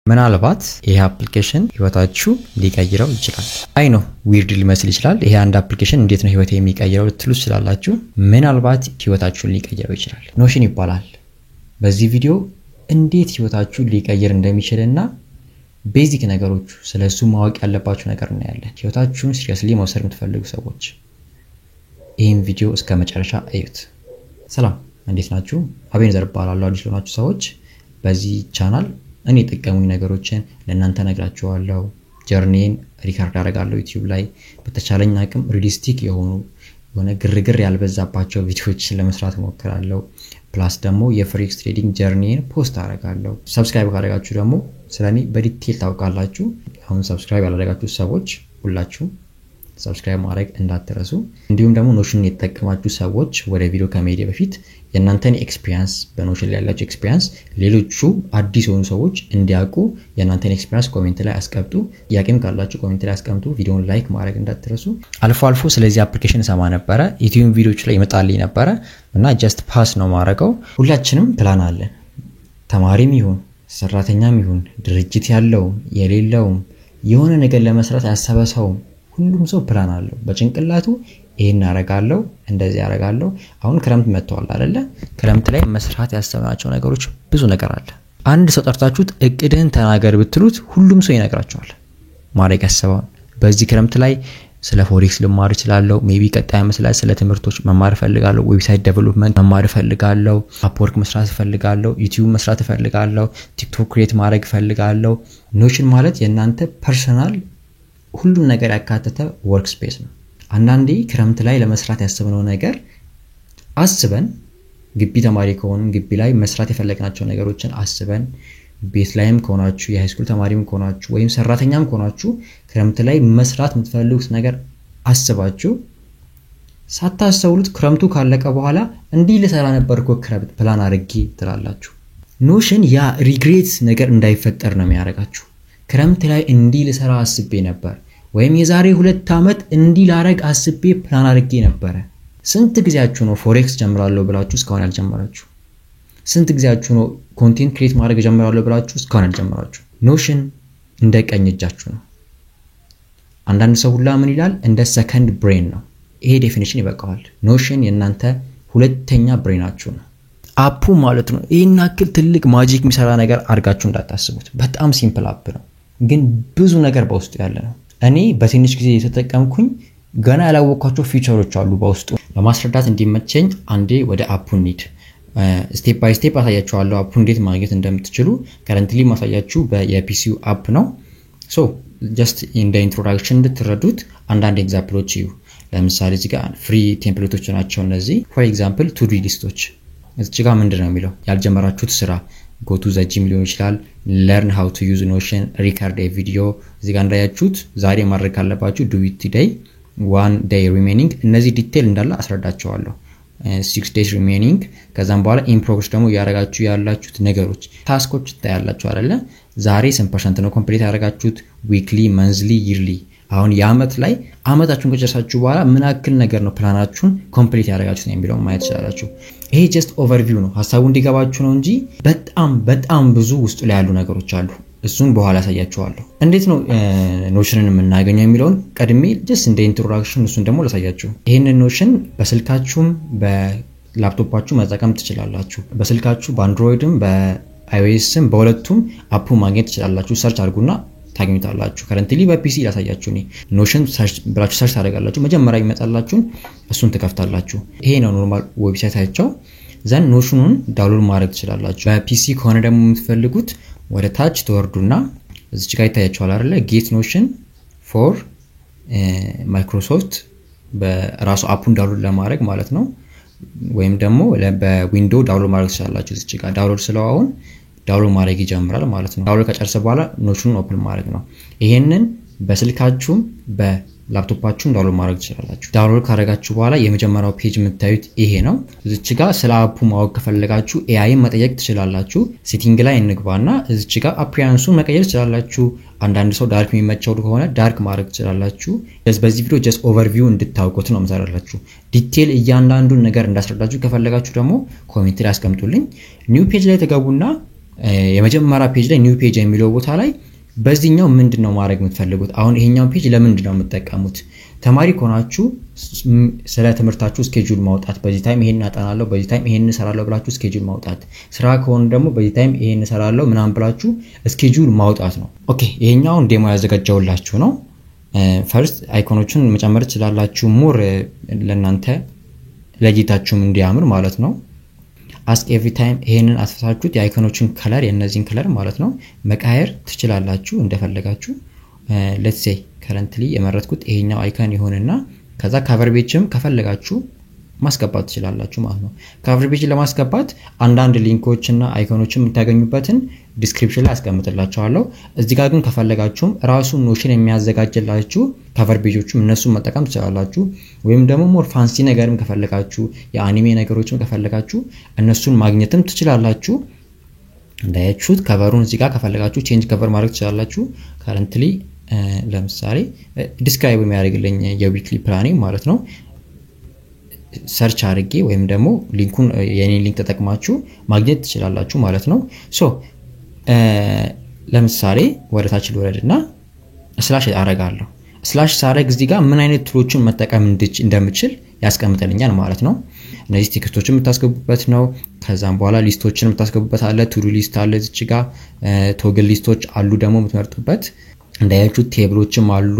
ምናልባት ይሄ አፕሊኬሽን ህይወታችሁ ሊቀይረው ይችላል። አይ ነው ዊርድ ሊመስል ይችላል። ይሄ አንድ አፕሊኬሽን እንዴት ነው ህይወቴ የሚቀይረው ልትሉ ትችላላችሁ። ምናልባት ህይወታችሁን ሊቀይረው ይችላል። ኖሽን ይባላል። በዚህ ቪዲዮ እንዴት ህይወታችሁን ሊቀይር እንደሚችልና ቤዚክ ነገሮች ስለሱ ማወቅ ያለባችሁ ነገር እናያለን። ህይወታችሁን ሲሪየስሊ መውሰድ የምትፈልጉ ሰዎች ይሄን ቪዲዮ እስከ መጨረሻ እዩት። ሰላም እንዴት ናችሁ? አቤኔዘር እባላለሁ። አዲስ ለሆናችሁ ሰዎች በዚህ ቻናል እኔ የጠቀሙኝ ነገሮችን ለእናንተ ነግራችኋለሁ። ጀርኒን ሪካርድ አደርጋለሁ ዩቲዩብ ላይ በተቻለኝ አቅም ሪሊስቲክ የሆኑ ግርግር ያልበዛባቸው ቪዲዮዎችን ለመስራት ሞክራለሁ። ፕላስ ደግሞ የፎሬክስ ትሬዲንግ ጀርኒን ፖስት አደርጋለሁ። ሰብስክራይብ ካደረጋችሁ ደግሞ ስለኔ በዲቴል ታውቃላችሁ። አሁን ሰብስክራይብ ያላደረጋችሁ ሰዎች ሁላችሁ ሰብስክራይብ ማድረግ እንዳትረሱ። እንዲሁም ደግሞ ኖሽን የተጠቀማችሁ ሰዎች ወደ ቪዲዮ ከመሄድ በፊት የእናንተን ኤክስፒሪየንስ በኖሽን ላይ ያላችሁ ኤክስፒሪየንስ ሌሎቹ አዲስ የሆኑ ሰዎች እንዲያውቁ የእናንተን ኤክስፒሪየንስ ኮሜንት ላይ አስቀምጡ። ጥያቄም ካላችሁ ኮሜንት ላይ አስቀምጡ። ቪዲዮውን ላይክ ማድረግ እንዳትረሱ። አልፎ አልፎ ስለዚህ አፕሊኬሽን ሰማ ነበር፣ ዩቲዩብ ቪዲዮዎች ላይ ይመጣልኝ ነበር እና ጀስት ፓስ ነው ማረገው። ሁላችንም ፕላን አለን። ተማሪም ይሁን ሰራተኛም ይሁን ድርጅት ያለው የሌለው የሆነ ነገር ለመስራት ያሰበ ሰው ሁሉም ሰው ፕላን አለው በጭንቅላቱ። ይሄን አረጋለሁ እንደዚህ አረጋለሁ። አሁን ክረምት መጥቷል አይደለ? ክረምት ላይ መስራት ያሰባቸው ነገሮች ብዙ ነገር አለ። አንድ ሰው ጠርታችሁት እቅድህን ተናገር ብትሉት ሁሉም ሰው ይነግራችኋል ማድረግ ያሰበው። በዚህ ክረምት ላይ ስለ ፎሬክስ ልማር እችላለሁ፣ ሜቢ ቀጣይ መስላት ስለ ትምህርቶች መማር ፈልጋለሁ፣ ዌብሳይት ዴቨሎፕመንት መማር ፈልጋለሁ፣ አፕወርክ መስራት ፈልጋለሁ፣ ዩቲዩብ መስራት ፈልጋለሁ፣ ቲክቶክ ክሬት ማድረግ ፈልጋለሁ። ኖሽን ማለት የእናንተ ፐርሰናል ሁሉም ነገር ያካተተ ወርክ ስፔስ ነው። አንዳንዴ ክረምት ላይ ለመስራት ያሰብነው ነገር አስበን ግቢ ተማሪ ከሆንን ግቢ ላይ መስራት የፈለግናቸው ነገሮችን አስበን ቤት ላይም ከሆናችሁ የሃይስኩል ተማሪም ከሆናችሁ ወይም ሰራተኛም ከሆናችሁ ክረምት ላይ መስራት የምትፈልጉት ነገር አስባችሁ ሳታስተውሉት ክረምቱ ካለቀ በኋላ እንዲህ ልሰራ ነበርኩ ክረምት ፕላን አድርጌ ትላላችሁ። ኖሽን ያ ሪግሬት ነገር እንዳይፈጠር ነው የሚያደርጋችሁ። ክረምት ላይ እንዲህ ልሰራ አስቤ ነበር ወይም የዛሬ 2 አመት እንዲህ ላረግ አስቤ ፕላን አድርጌ ነበር። ስንት ጊዜያችሁ ነው ፎሬክስ ጀምራለሁ ብላችሁ እስካሁን ያልጀመራችሁ? ስንት ጊዜያችሁ ነው ኮንቴንት ክሬት ማድረግ ጀምራለሁ ብላችሁ እስካሁን ያልጀመራችሁ? ኖሽን እንደ ቀኝ እጃችሁ ነው። አንዳንድ ሰው ሁላ ምን ይላል? እንደ ሰከንድ ብሬን ነው። ይሄ ዴፊኒሽን ይበቃዋል። ኖሽን የእናንተ ሁለተኛ ብሬናችሁ ነው። አፑ ማለት ነው። ይሄን ያክል ትልቅ ማጂክ የሚሰራ ነገር አድርጋችሁ እንዳታስቡት። በጣም ሲምፕል አፕ ነው፣ ግን ብዙ ነገር በውስጡ ያለ ነው። እኔ በትንሽ ጊዜ የተጠቀምኩኝ ገና ያላወቅኳቸው ፊቸሮች አሉ በውስጡ። ለማስረዳት እንዲመቸኝ አንዴ ወደ አፑ እንሂድ። ስቴፕ ባይ ስቴፕ አሳያችኋለሁ አፑ እንዴት ማግኘት እንደምትችሉ። ከረንትሊ ማሳያችሁ በየፒሲው አፕ ነው። ሶ ጀስት እንደ ኢንትሮዳክሽን እንድትረዱት አንዳንድ ኤግዛምፕሎች እዩ። ለምሳሌ እዚህ ጋር ፍሪ ቴምፕሌቶች ናቸው እነዚህ። ፎር ኤግዛምፕል ቱ ዱ ሊስቶች እዚህ ጋር ምንድነው የሚለው? ያልጀመራችሁት ስራ go to the gym ሊሆን ይችላል፣ learn how to use notion, record a video። እዚህ ጋር እንዳያችሁት ዛሬ ማድረግ ካለባችሁ do it today, 1 day remaining። እነዚህ ዲቴል እንዳለ አስረዳቸዋለሁ። 6 days remaining። ከዛም በኋላ in progress ደግሞ ያረጋችሁ ያላችሁት ነገሮች ታስኮች ታያላችሁ አይደለ? ዛሬ 8% ነው ኮምፕሊት ያረጋችሁት፣ weekly, monthly, yearly። አሁን የአመት ላይ አመታችሁን ከጨረሳችሁ በኋላ ምን ያክል ነገር ነው ፕላናችሁን ኮምፕሊት ያደርጋችሁት ነው የሚለው ማየት ይችላልላችሁ። ይሄ ጀስት ኦቨርቪው ነው፣ ሐሳቡ እንዲገባችሁ ነው እንጂ በጣም ብዙ ውስጥ ላይ ያሉ ነገሮች አሉ። እሱን በኋላ ያሳያችኋለሁ። እንዴት ነው ኖሽንን የምናገኘው የሚለውን ቀድሜ ጀስት እንደ ኢንትሮዳክሽን እሱን ደግሞ ላሳያችሁ። ይሄንን ኖሽን በስልካችሁም በላፕቶፓችሁ መጠቀም ትችላላችሁ። በስልካችሁ በአንድሮይድም በአይኦኤስም በሁለቱም አፑ ማግኘት ትችላላችሁ። ሰርች አድርጉና ታገኙታላችሁ። ከረንትሊ በፒሲ ያሳያችሁ ነው። ኖሽን ሰርች ብላችሁ ሰርች ታደርጋላችሁ። መጀመሪያ ይመጣላችሁ እሱን ትከፍታላችሁ። ይሄ ነው ኖርማል ዌብሳይታቸው። ዘን ኖሽኑን ዳውንሎድ ማድረግ ትችላላችሁ። በፒሲ ከሆነ ደግሞ የምትፈልጉት ወደ ታች ተወርዱና እዚህ ጋር ይታያችኋል አይደለ? ጌት ኖሽን ፎር ማይክሮሶፍት በራሱ አፑን ዳውንሎድ ለማድረግ ማለት ነው። ወይም ደግሞ በዊንዶው ዳውንሎድ ማድረግ ትችላላችሁ። እዚህ ጋር ዳውንሎድ ስለዋውን ዳውንሎድ ማድረግ ይጀምራል ማለት ነው። ዳውንሎድ ከጨረሰ በኋላ ኖሽኑን ኦፕን ማድረግ ነው። ይሄንን በስልካችሁም በላፕቶፓችሁም ዳውንሎድ ማድረግ ትችላላችሁ። ዳውንሎድ ካደረጋችሁ በኋላ የመጀመሪያው ፔጅ የምታዩት ይሄ ነው። እዚህ ጋር ስለ አፑ ማወቅ ከፈለጋችሁ ኤአይን መጠየቅ ትችላላችሁ። ሴቲንግ ላይ እንግባና እዚህ ጋር አፒራንሱን መቀየር ትችላላችሁ። አንዳንድ ሰው ዳርክ የሚመቸው ከሆነ ዳርክ ማድረግ ትችላላችሁ። በዚህ ቪዲዮ ጀስት ኦቨርቪው እንድታውቁት ነው መሰራላችሁ። ዲቴል እያንዳንዱን ነገር እንዳስረዳችሁ ከፈለጋችሁ ደግሞ ኮሜንት ላይ አስቀምጡልኝ። ኒው ፔጅ ላይ ተገቡና የመጀመሪያ ፔጅ ላይ ኒው ፔጅ የሚለው ቦታ ላይ በዚህኛው ምንድነው ማድረግ የምትፈልጉት? አሁን ይሄኛው ፔጅ ለምንድነው የምትጠቀሙት? ተማሪ ከሆናችሁ ስለ ትምህርታችሁ ስኬጁል ማውጣት፣ በዚህ ታይም ይሄን አጠናለሁ፣ በዚህ ታይም ይሄን እሰራለሁ ብላችሁ ስኬጁል ማውጣት፣ ስራ ከሆነ ደግሞ በዚህ ታይም ይሄን እሰራለሁ ምናምን ብላችሁ ስኬጁል ማውጣት ነው። ኦኬ ይሄኛውን ዴሞ ያዘጋጀውላችሁ ነው። ፈርስት አይኮኖችን መጨመር ትችላላችሁ ሞር ለናንተ ለጌታችሁም እንዲያምር ማለት ነው። ask every time ይሄንን አስፈሳችሁት የአይኮኖችን ከለር የነዚህን ከለር ማለት ነው መቀየር ትችላላችሁ እንደፈለጋችሁ። let's say currently የመረጥኩት ይሄኛው አይኮን ይሆንና ከዛ cover page-ም ከፈለጋችሁ ማስገባት ትችላላችሁ ማለት ነው። cover page ለማስገባት አንዳንድ ሊንኮችና አይኮኖችን የምታገኙበትን ዲስክሪፕሽን ላይ አስቀምጥላችኋለሁ። እዚህ ጋር ግን ከፈለጋችሁም ራሱ ኖሽን የሚያዘጋጅላችሁ cover page-ዎችም እነሱን መጠቀም ትችላላችሁ። ወይም ደግሞ ሞር ፋንሲ ነገርም ከፈለጋችሁ የአኒሜ ነገሮችም ከፈለጋችሁ እነሱን ማግኘትም ትችላላችሁ። እንዳያችሁት ከቨሩን እዚህ ጋር ከፈለጋችሁ ቼንጅ ከቨር ማድረግ ትችላላችሁ። currently ለምሳሌ ዲስክራይብ የሚያደርግልኝ የዊክሊ ፕላኒንግ ማለት ነው ሰርች አድርጌ ወይም ደግሞ ሊንኩን የኔን ሊንክ ተጠቅማችሁ ማግኘት ትችላላችሁ ማለት ነው። ሶ ለምሳሌ ወደታች ልወረድና ስላሽ አረጋለሁ። ስላሽ ሳረግ እዚህ ጋር ምን አይነት ቱሎችን መጠቀም እንደምችል ያስቀምጥልኛል ማለት ነው። እነዚህ ቴክስቶችን የምታስገቡበት ነው። ከዛም በኋላ ሊስቶችን የምታስገቡበት አለ። ቱዱ ሊስት አለ እዚህ ጋር ቶግል ሊስቶች አሉ ደግሞ የምትመርጡበት። እንዳያችሁት ቴብሎችም አሉ።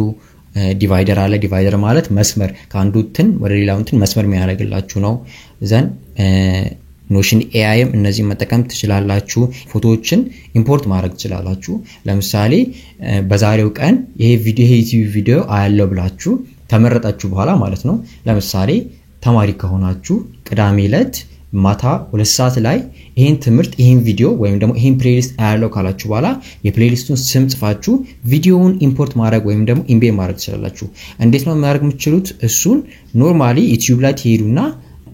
ዲቫይደር አለ። ዲቫይደር ማለት መስመር ከአንዱ እንትን ወደ ሌላው እንትን መስመር የሚያደርግላችሁ ነው። ዘን ኖሽን ኤአይም እነዚህ መጠቀም ትችላላችሁ። ፎቶዎችን ኢምፖርት ማድረግ ትችላላችሁ። ለምሳሌ በዛሬው ቀን ይሄ ዩቲዩብ ቪዲዮ አያለው ብላችሁ ተመረጣችሁ በኋላ ማለት ነው። ለምሳሌ ተማሪ ከሆናችሁ ቅዳሜ ዕለት ማታ 2 ሰዓት ላይ ይሄን ትምህርት ይሄን ቪዲዮ ወይም ደግሞ ይሄን ፕሌሊስት አያለው ካላችሁ በኋላ የፕሌሊስቱን ስም ጽፋችሁ ቪዲዮውን ኢምፖርት ማድረግ ወይም ደግሞ ኢምቤድ ማድረግ ትችላላችሁ። እንዴት ነው ማድረግ የምትችሉት? እሱን ኖርማሊ ዩቲዩብ ላይ ትሄዱና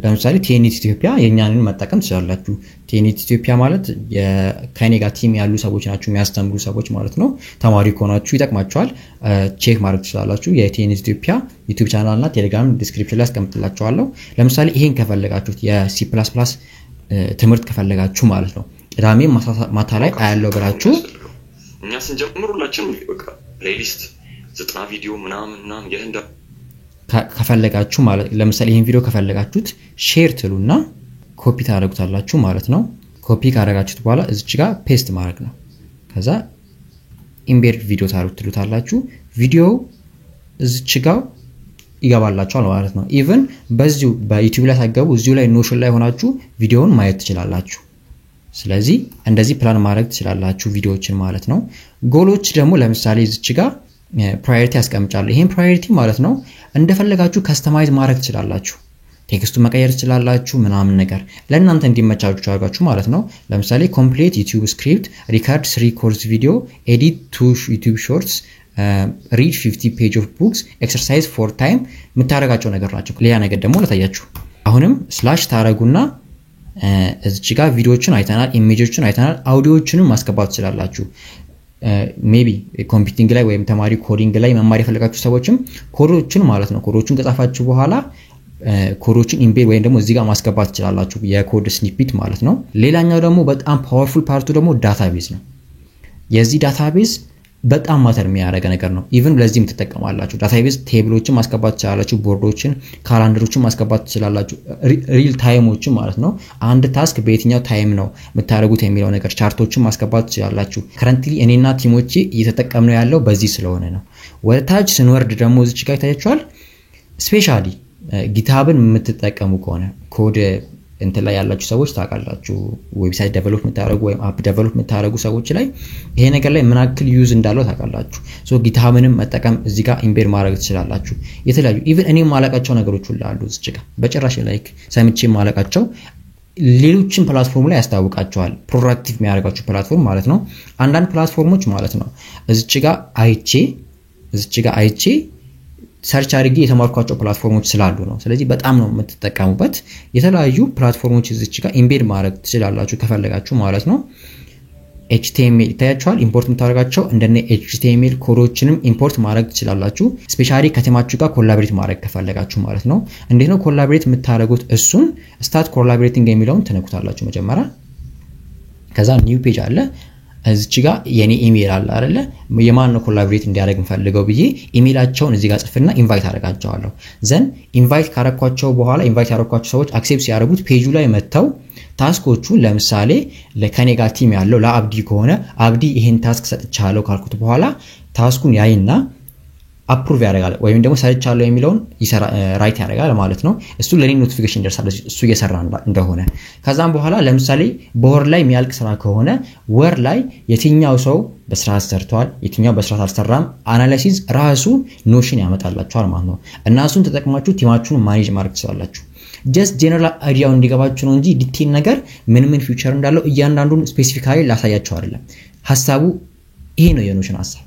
ለምሳሌ ቴኒት ኢትዮጵያ የኛንን መጠቀም ትችላላችሁ። ቴኒት ኢትዮጵያ ማለት የከኔ ጋር ቲም ያሉ ሰዎች ናቸው የሚያስተምሩ ሰዎች ማለት ነው። ተማሪ ከሆናችሁ ይጠቅማችኋል። ቼክ ማድረግ ትችላላችሁ። የቴኒት ኢትዮጵያ ዩቲዩብ ቻናል እና ቴሌግራም ዲስክሪፕሽን ላይ አስቀምጥላችኋለሁ። ለምሳሌ ይሄን ከፈለጋችሁት የሲ++ ትምህርት ከፈለጋችሁ ማለት ነው ቅዳሜ ማታ ላይ አያለው ብላችሁ እኛ ስንጀምሩላችሁ በቃ ፕሌሊስት 90 ቪዲዮ ምናምን የህንዳ ከፈለጋችሁ ማለት ለምሳሌ ይሄን ቪዲዮ ከፈለጋችሁት ሼር ትሉና ኮፒ ታደርጉታላችሁ ማለት ነው። ኮፒ ካደረጋችሁት በኋላ እዚች ጋር ፔስት ማድረግ ነው። ከዛ ኢምቤድ ቪዲዮ ታደርጉታላችሁ። ቪዲዮ እዚች ጋር ይገባላችኋል ማለት ነው። ኢቭን በዚሁ በዩቲዩብ ላይ ታገቡ እዚሁ ላይ ኖሽን ላይ ሆናችሁ ቪዲዮውን ማየት ትችላላችሁ። ስለዚህ እንደዚህ ፕላን ማድረግ ትችላላችሁ ቪዲዮዎችን ማለት ነው። ጎሎች ደግሞ ለምሳሌ እዚች ጋር ፕራዮሪቲ ያስቀምጫለሁ። ይሄን ፕራዮሪቲ ማለት ነው እንደፈለጋችሁ ከስተማይዝ ማድረግ ትችላላችሁ። ቴክስቱን መቀየር ትችላላችሁ ምናምን ነገር ለእናንተ እንዲመቻችሁ አድርጋችሁ ማለት ነው። ለምሳሌ ኮምፕሊት ዩቲዩብ ስክሪፕት፣ ሪካርድ 3 ኮርስ ቪዲዮ፣ ኤዲት 2 ዩቲዩብ ሾርትስ፣ ሪድ 50 ፔጅ ኦፍ ቡክስ፣ ኤክሰርሳይዝ 4 ታይም የምታደርጋቸው ነገር ናቸው። ሌላ ነገር ደግሞ ለታያችሁ አሁንም ስላሽ ታረጉና እዚች ጋር ቪዲዮዎችን አይተናል፣ ኢሜጆችን አይተናል፣ አውዲዮዎችንም ማስገባት ትችላላችሁ። ሜቢ ኮምፒውቲንግ ላይ ወይም ተማሪ ኮዲንግ ላይ መማር የፈለጋችሁ ሰዎችም ኮዶችን ማለት ነው ኮዶችን ከጻፋችሁ በኋላ ኮዶችን ኢምቤድ ወይም ደግሞ እዚህ ጋር ማስገባት ትችላላችሁ የኮድ ስኒፔት ማለት ነው። ሌላኛው ደግሞ በጣም ፓወርፉል ፓርቱ ደግሞ ዳታቤዝ ነው። የዚህ ዳታቤዝ በጣም ማተር የሚያደርግ ነገር ነው። ኢቭን ለዚህም ተጠቀማላችሁ። ዳታቤዝ ቴብሎችን ማስገባት ትችላላችሁ፣ ቦርዶችን፣ ካላንደሮችን ማስገባት ትችላላችሁ፣ ሪል ታይሞችን ማለት ነው። አንድ ታስክ በየትኛው ታይም ነው የምታደርጉት የሚለው ነገር ቻርቶችን ማስገባት ትችላላችሁ። ከረንትሊ እኔና ቲሞቼ እየተጠቀምነው ያለው በዚህ ስለሆነ ነው። ወደታች ስንወርድ ደግሞ እዚች ጋር ታያችኋል። ስፔሻሊ ጊትሃብን የምትጠቀሙ ከሆነ ኮድ እንት ላይ ያላችሁ ሰዎች ታውቃላችሁ። ዌብሳይት ዴቨሎፕ የምታደርጉ ወይም አፕ ዴቨሎፕ የምታደርጉ ሰዎች ላይ ይሄ ነገር ላይ ምን ያክል ዩዝ እንዳለው ታውቃላችሁ። ሶ ጊትሃብንም መጠቀም እዚህ ጋር ኢምቤድ ማድረግ ትችላላችሁ። የተለያዩ ኢቭን እኔ ማለቃቸው ነገሮች ሁሉ አሉ እዚህ ጋር በጭራሽ ላይክ ሰምቼ ማለቃቸው ሌሎችን ፕላትፎርም ላይ ያስታውቃቸዋል። ፕሮዳክቲቭ የሚያደርጋችሁ ፕላትፎርም ማለት ነው። አንዳንድ ፕላትፎርሞች ማለት ነው እዚህ ጋር አይቼ ሰርች አድርጌ የተማርኳቸው ፕላትፎርሞች ስላሉ ነው። ስለዚህ በጣም ነው የምትጠቀሙበት። የተለያዩ ፕላትፎርሞች እዚች ጋር ኢምቤድ ማድረግ ትችላላችሁ ከፈለጋችሁ ማለት ነው። HTML ታያችኋል ኢምፖርት የምታደርጋቸው እንደነ HTML ኮዶችንም ኢምፖርት ማድረግ ትችላላችሁ። ስፔሻሊ ከቲማችሁ ጋር ኮላቦሬት ማድረግ ከፈለጋችሁ ማለት ነው። እንዴት ነው ኮላቦሬት የምታደርጉት? እሱን ስታርት ኮላቦሬቲንግ የሚለውን ትነኩታላችሁ መጀመሪያ። ከዛ ኒው ፔጅ አለ እዚች ጋር የኔ ኢሜል አለ አይደለ የማን ነው ኮላቦሬት እንዲያደርግ እንፈልገው ብዬ ኢሜላቸውን እዚህ ጋር ጽፍና ኢንቫይት አደርጋቸዋለሁ ዘን ኢንቫይት ካረኳቸው በኋላ ኢንቫይት ያረኳቸው ሰዎች አክሴፕት ያደርጉት ፔጁ ላይ መተው ታስኮቹን ለምሳሌ ለከኔ ጋር ቲም ያለው ለአብዲ ከሆነ አብዲ ይሄን ታስክ ሰጥቻለሁ ካልኩት በኋላ ታስኩን ያይና አፕሩቭ ያደርጋል ወይም ደግሞ ሰርቻለሁ የሚለውን ራይት ያደርጋል ማለት ነው እሱ ለኔ ኖቲፊኬሽን ይደርሳል እሱ እየሰራ እንደሆነ ከዛም በኋላ ለምሳሌ በወር ላይ የሚያልቅ ስራ ከሆነ ወር ላይ የትኛው ሰው በስርዓት ሰርቷል የትኛው በስርዓት አልሰራም አናላይሲስ ራሱ ኖሽን ያመጣላችኋል ማለት ነው እና እሱን ተጠቅማችሁ ቲማችሁን ማኔጅ ማድረግ ትችላላችሁ just general idea እንዲገባችሁ ነው እንጂ ዲቴል ነገር ምን ፊውቸር እንዳለው እያንዳንዱን ስፔሲፊካሊ ላሳያችሁ አይደለም ሐሳቡ ይሄ ነው የኖሽን ሐሳብ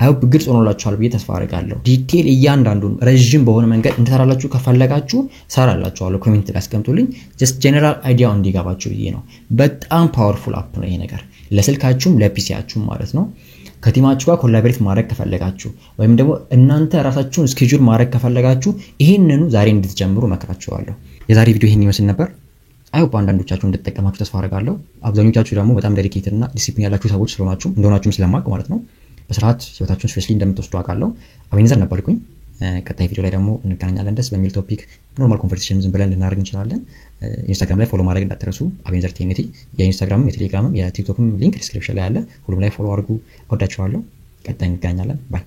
አይሆፕ ግልጽ ሆኖላችኋል ብዬ ተስፋ አደርጋለሁ ዲቴል እያንዳንዱን ረጅም በሆነ መንገድ እንተራላችሁ ከፈለጋችሁ ሰራላችኋለሁ ኮሜንት ላይ አስቀምጡልኝ just general idea እንዲገባችሁ ብዬ ነው በጣም ፓወርፉል አፕ ነው ይሄ ነገር ለስልካችሁም ለፒሲያችሁም ማለት ነው ከቲማችሁ ጋር ኮላቦሬት ማድረግ ከፈለጋችሁ ወይም ደግሞ እናንተ ራሳችሁን ስኬጁል ማድረግ ከፈለጋችሁ ይሄንኑ ዛሬ እንድትጀምሩ መከራችኋለሁ የዛሬ ቪዲዮ ይሄን ይመስል ነበር አይሆፕ አንዳንዶቻችሁ እንድትጠቀማችሁ ተስፋ አደርጋለሁ አብዛኞቻችሁ ደግሞ በጣም ዴዲኬትድ እና ዲሲፕሊን ያላችሁ ሰዎች እንደሆናችሁም ስለማቅ ማለት ነው በስርዓት ህይወታችሁን ስፔሻሊ እንደምትወስዱ አውቃለሁ አቤኔዘር ነበርኩኝ ቀጣይ ቪዲዮ ላይ ደግሞ እንገናኛለን ደስ በሚል ቶፒክ ኖርማል ኮንቨርሴሽን ዝም ብለን ልናደርግ እንችላለን ኢንስታግራም ላይ ፎሎ ማድረግ እንዳትረሱ አቤኔዘር ቲኤንቲ የኢንስታግራምም የቴሌግራምም የቲክቶክም ሊንክ ዲስክሪፕሽን ላይ አለ ሁሉም ላይ ፎሎ አድርጉ ወዳችኋለሁ ቀጣይ እንገናኛለን ባይ